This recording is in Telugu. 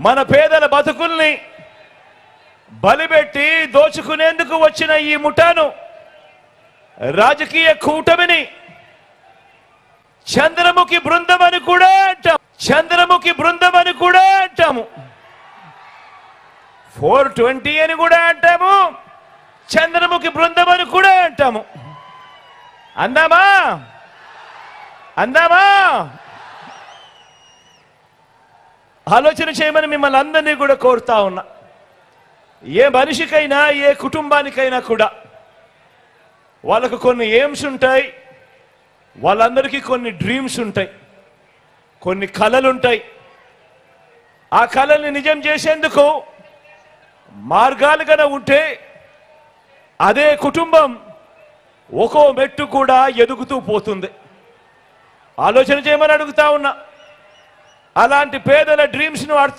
మన పేదల బతుకుల్ని బలిపెట్టి దోచుకునేందుకు వచ్చిన ఈ ముఠాను రాజకీయ కూటమిని చంద్రముఖి బృందం అని కూడా అంటాం. చంద్రముఖి బృందం అని కూడా అంటాము. 420 అని కూడా అంటాము. చంద్రముఖి బృందం అని కూడా అంటాము. అందామా అందామా ఆలోచన చేయమని మిమ్మల్ని అందరినీ కూడా కోరుతా ఉన్నా. ఏ మనిషికైనా ఏ కుటుంబానికైనా కూడా వాళ్ళకు కొన్ని ఎయిమ్స్ ఉంటాయి, వాళ్ళందరికీ కొన్ని డ్రీమ్స్ ఉంటాయి, కొన్ని కలలు ఉంటాయి. ఆ కలల్ని నిజం చేసేందుకు మార్గాలు గన ఉంటే అదే కుటుంబం ఒక్కో మెట్టు కూడా ఎదుగుతూ పోతుంది. ఆలోచన చేయమని అడుగుతా ఉన్నా. అలాంటి పేదల డ్రీమ్స్ను